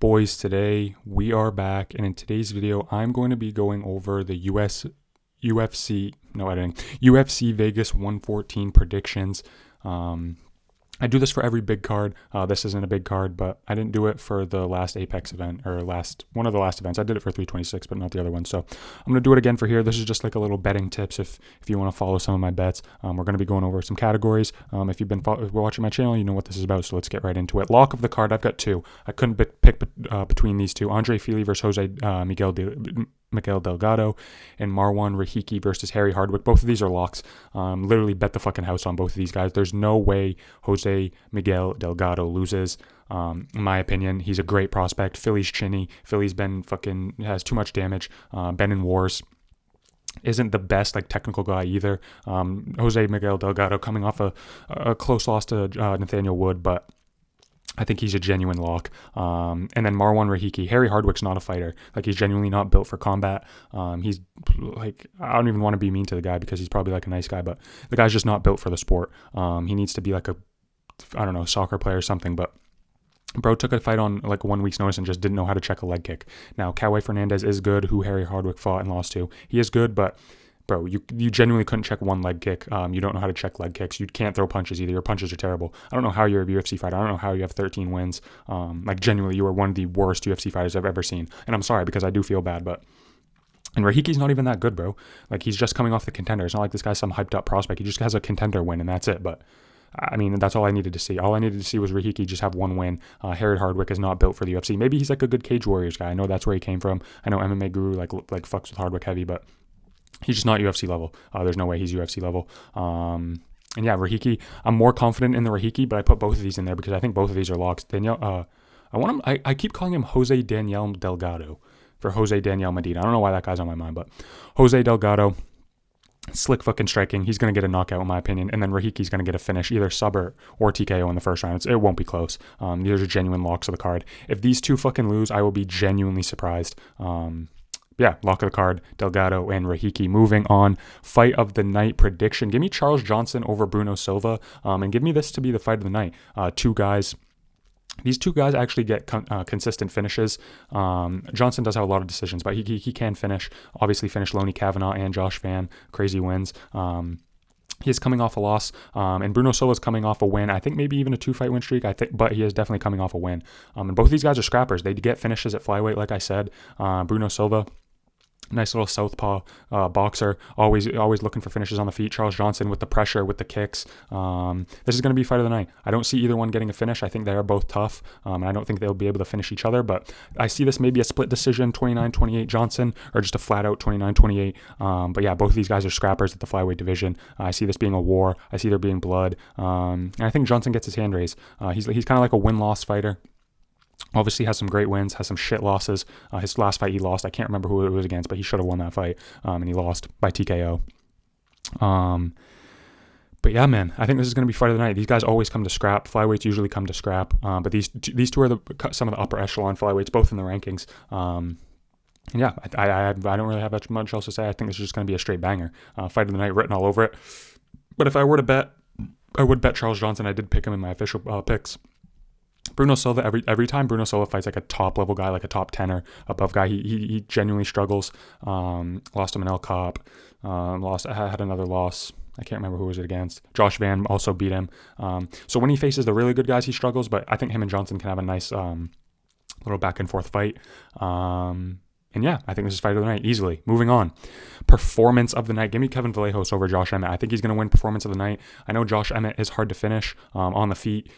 Boys, today we are back, and in today's video I'm going to be going over the UFC Vegas 114 predictions. I do this for every big card. This isn't a big card, but I didn't do it for the last Apex event, or one of the last events. I did it for 326, but not the other one. So I'm going to do it again for here. This is just like a little betting tips if you want to follow some of my bets. We're going to be going over some categories. If you've been watching my channel, you know what this is about, so let's get right into it. Lock of the card, I've got two. I couldn't pick between these two. Andre Fili versus Jose Miguel Delgado, and Marwan Rahiki versus Harry Hardwick. Both of these are locks. Literally bet the fucking house on both of these guys. There's no way Jose Miguel Delgado loses. In my opinion, he's a great prospect. Philly's chinny. Philly's has too much damage. Been in wars. Isn't the best technical guy either. Jose Miguel Delgado coming off a close loss to Nathaniel Wood, but I think he's a genuine lock. And then Marwan Rahiki. Harry Hardwick's not a fighter. He's genuinely not built for combat. He's I don't even want to be mean to the guy because he's probably a nice guy, but the guy's just not built for the sport. He needs to be soccer player or something, but bro took a fight on 1 week's notice and just didn't know how to check a leg kick. Now, Cowboy Fernandez is good, who Harry Hardwick fought and lost to. He is good, but bro, you genuinely couldn't check one leg kick. You don't know how to check leg kicks. You can't throw punches either. Your punches are terrible. I don't know how you're a UFC fighter. I don't know how you have 13 wins. Genuinely, you are one of the worst UFC fighters I've ever seen. And I'm sorry because I do feel bad, but... And Rahiki's not even that good, bro. He's just coming off the contender. It's not like this guy's some hyped up prospect. He just has a contender win, and that's it. But I mean, that's all I needed to see. All I needed to see was Rahiki just have one win. Harry Hardwick is not built for the UFC. Maybe he's a good Cage Warriors guy. I know that's where he came from. I know MMA Guru fucks with Hardwick heavy, but he's just not UFC level. There's no way he's UFC level. And yeah, Rahiki, I'm more confident in the Rahiki, but I put both of these in there because I think both of these are locks. Daniel, I keep calling him Jose Daniel Delgado for Jose Daniel Medina. I don't know why that guy's on my mind, but Jose Delgado, slick fucking striking. He's going to get a knockout in my opinion. And then Rahiki's going to get a finish, either sub or TKO in the first round. It won't be close. These are genuine locks of the card. If these two fucking lose, I will be genuinely surprised. Yeah, lock of the card, Delgado and Rahiki. Moving on, fight of the night prediction. Give me Charles Johnson over Bruno Silva, and give me this to be the fight of the night. These two guys actually get consistent finishes. Johnson does have a lot of decisions, but he can finish. Obviously, finished Loney Kavanaugh and Josh Van. Crazy wins. He's coming off a loss, and Bruno Silva's coming off a win. I think maybe even a 2-fight win streak. But he is definitely coming off a win. And both of these guys are scrappers. They get finishes at flyweight, like I said. Bruno Silva, nice little southpaw boxer, always looking for finishes on the feet. Charles Johnson with the pressure, with the kicks. This is going to be fight of the night. I don't see either one getting a finish. I think they are both tough, and I don't think they'll be able to finish each other, but I see this maybe a split decision, 29-28 Johnson, or just a flat-out 29-28. But yeah, both of these guys are scrappers at the flyweight division. I see this being a war. I see there being blood, and I think Johnson gets his hand raised. He's kind of like a win-loss fighter. Obviously has some great wins, has some shit losses. His last fight he lost. I can't remember who it was against, but he should have won that fight, and he lost by TKO. But yeah, man, I think this is going to be fight of the night. These guys always come to scrap. Flyweights usually come to scrap, but these two are some of the upper echelon flyweights, both in the rankings. And yeah, I don't really have much else to say. I think this is just going to be a straight banger. Fight of the night written all over it. But if I were to bet, I would bet Charles Johnson. I did pick him in my official picks. Bruno Silva, every time Bruno Silva fights a top level guy, a top 10 or above guy, he genuinely struggles. Lost him in El Cop. Had another loss. I can't remember who was it against. Josh Van also beat him. So when he faces the really good guys, he struggles, but I think him and Johnson can have a nice little back and forth fight. And yeah, I think this is fight of the night easily. Moving on. Performance of the night. Give me Kevin Vallejos over Josh Emmett. I think he's going to win performance of the night. I know Josh Emmett is hard to finish on the feet.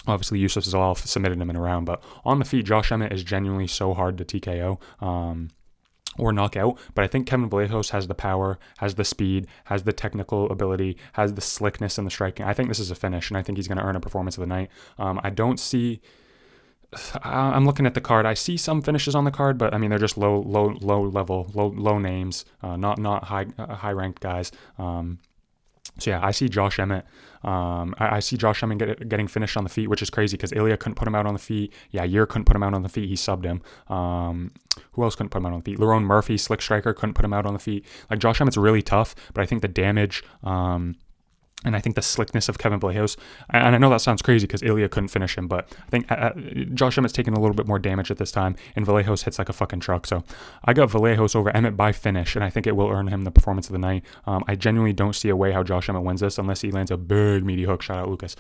Obviously, Yusuf Zalal submitted him in a round, but on the feet, Josh Emmett is genuinely so hard to TKO or knock out. But I think Kevin Vallejos has the power, has the speed, has the technical ability, has the slickness and the striking. I think this is a finish, and I think he's going to earn a performance of the night. I don't see... I'm looking at the card. I see some finishes on the card, but I mean they're just low level, low names, not high ranked guys. So yeah, I see Josh Emmett. I see Josh Emmett getting finished on the feet, which is crazy because Ilya couldn't put him out on the feet. Yeah, Yair couldn't put him out on the feet. He subbed him. Who else couldn't put him out on the feet? Lerone Murphy, slick striker, couldn't put him out on the feet. Josh Emmett's really tough, but I think the damage And I think the slickness of Kevin Vallejos, and I know that sounds crazy because Ilya couldn't finish him, but I think Josh Emmett's taking a little bit more damage at this time, and Vallejos hits like a fucking truck. So I got Vallejos over Emmett by finish, and I think it will earn him the performance of the night. I genuinely don't see a way how Josh Emmett wins this unless he lands a big meaty hook. Shout out Lucas.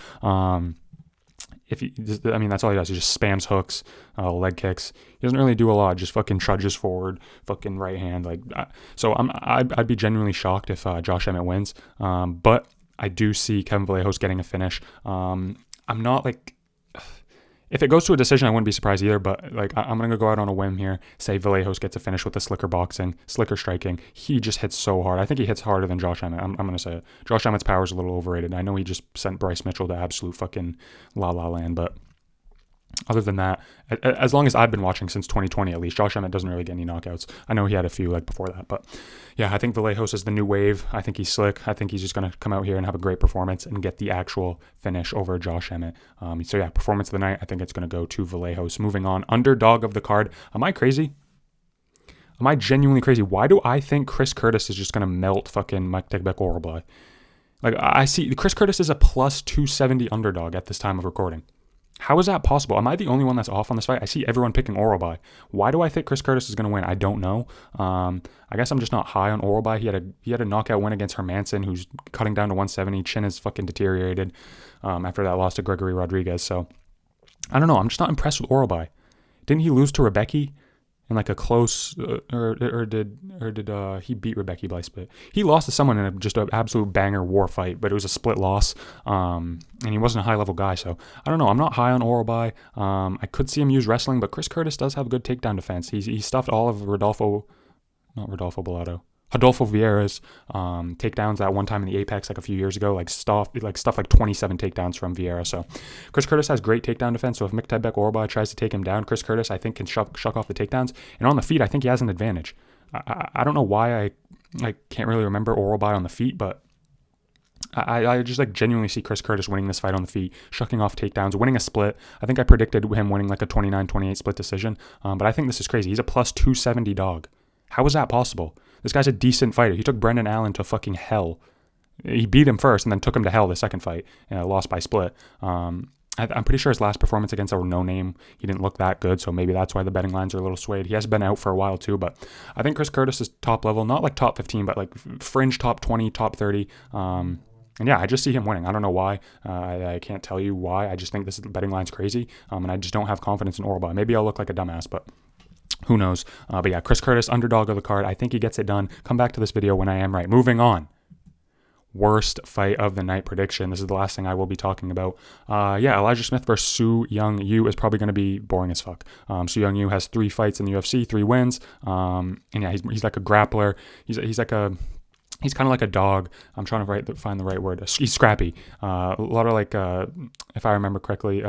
That's all he does. He just spams hooks, leg kicks. He doesn't really do a lot. Just fucking trudges forward, fucking right hand. I'd be genuinely shocked if Josh Emmett wins. But I do see Kevin Vallejos getting a finish. I'm not like, if it goes to a decision, I wouldn't be surprised either. But like, I'm gonna go out on a whim here. Say Vallejos gets a finish with the slicker boxing, slicker striking. He just hits so hard. I think he hits harder than Josh Emmett. I'm gonna say it. Josh Emmett's power is a little overrated. I know he just sent Bryce Mitchell to absolute fucking la la land, but other than that, as long as I've been watching since 2020 at least, Josh Emmett doesn't really get any knockouts. I know he had a few like before that, but yeah, I think Vallejos is the new wave. I think he's slick. I think he's just going to come out here and have a great performance and get the actual finish over Josh Emmett. So yeah, performance of the night, I think it's going to go to Vallejos. Moving on, underdog of the card. Am I crazy? Am I genuinely crazy? Why do I think Chris Curtis is just going to melt fucking Maktekbek Orolbai? Like, I see Chris Curtis is a plus 270 underdog at this time of recording. How is that possible? Am I the only one that's off on this fight? I see everyone picking Orolbai. Why do I think Chris Curtis is going to win? I don't know. I guess I'm just not high on Orolbai. He had a knockout win against Hermanson, who's cutting down to 170. Chin is fucking deteriorated after that loss to Gregory Rodriguez. So I don't know. I'm just not impressed with Orolbai. Didn't he lose to Rebecca in like a close, or did he beat Rebecca by split? He lost to someone in just an absolute banger war fight, but it was a split loss, and he wasn't a high level guy. So I don't know. I'm not high on Orolbai. I could see him use wrestling, but Chris Curtis does have good takedown defense. He stuffed all of Adolfo Vieira's takedowns that one time in the Apex like a few years ago, like 27 takedowns from Vieira. So Chris Curtis has great takedown defense. So if Maktekbek Orolbai tries to take him down, Chris Curtis I think can shuck off the takedowns. And on the feet, I think he has an advantage. I don't know why I can't really remember Orolbai on the feet, but I just like genuinely see Chris Curtis winning this fight on the feet, shucking off takedowns, winning a split. I think I predicted him winning like a 29-28 split decision. But I think this is crazy. He's a plus 270 dog. How is that possible? This guy's a decent fighter. He took Brendan Allen to fucking hell. He beat him first and then took him to hell the second fight, lost by split. I'm pretty sure his last performance against a no-name, he didn't look that good, so maybe that's why the betting lines are a little swayed. He has been out for a while too, but I think Chris Curtis is top level, not like top 15, but like fringe top 20, top 30. And yeah, I just see him winning. I don't know why. I can't tell you why. I just think this betting line's crazy, and I just don't have confidence in Orolbai. Maybe I'll look like a dumbass, but who knows? But yeah, Chris Curtis, underdog of the card. I think he gets it done. Come back to this video when I am right. Moving on. Worst fight of the night prediction. This is the last thing I will be talking about. Elijah Smith versus Su Young Yu is probably going to be boring as fuck. Su Young Yu has 3 fights in the UFC, 3 wins. And yeah, he's like a grappler. He's kind of like a dog. I'm trying to find the right word. He's scrappy. A lot of like, if I remember correctly,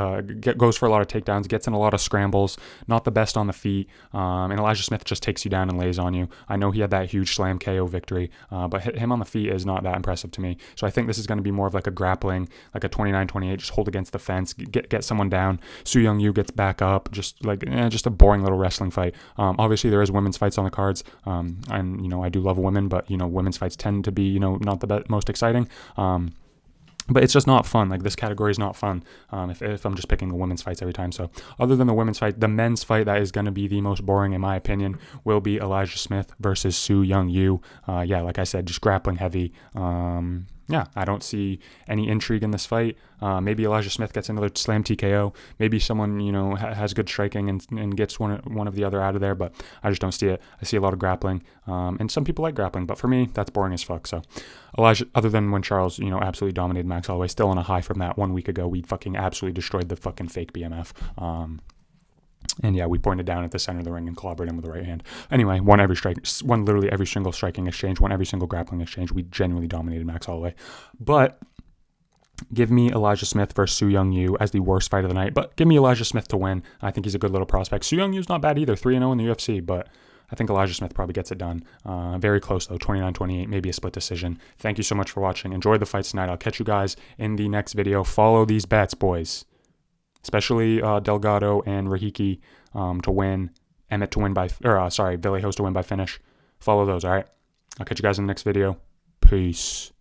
goes for a lot of takedowns, gets in a lot of scrambles, not the best on the feet. And Elijah Smith just takes you down and lays on you. I know he had that huge slam KO victory, but him on the feet is not that impressive to me. So I think this is going to be more of like a grappling, like a 29-28, just hold against the fence, get someone down. Su Young Yu gets back up, just a boring little wrestling fight. Obviously there is women's fights on the cards, and I do love women, but women's fights tend to be not the most exciting, but it's just not fun. Like, this category is not fun if I'm just picking the women's fights every time. So other than the women's fight, the men's fight that is going to be the most boring in my opinion will be Elijah Smith versus Su Young Yu. Like I said, just grappling heavy. I don't see any intrigue in this fight. Maybe Elijah Smith gets another slam TKO. Maybe someone, has good striking and gets one of the other out of there, but I just don't see it. I see a lot of grappling. And some people like grappling, but for me, that's boring as fuck. So Elijah, other than when Charles, absolutely dominated Max Holloway, still on a high from that 1 week ago, we fucking absolutely destroyed the fucking fake BMF. And yeah, we pointed down at the center of the ring and clobbered him with the right hand. Anyway, won literally every single striking exchange, won every single grappling exchange. We genuinely dominated Max Holloway. But give me Elijah Smith versus Su Young Yu as the worst fight of the night. But give me Elijah Smith to win. I think he's a good little prospect. Su Young Yu's not bad either, 3-0 in the UFC, but I think Elijah Smith probably gets it done. Very close though, 29-28, maybe a split decision. Thank you so much for watching. Enjoy the fights tonight. I'll catch you guys in the next video. Follow these bets, boys. Especially Delgado and Rahiki to win, Emmett to win Vallejos to win by finish. Follow those, all right? I'll catch you guys in the next video. Peace.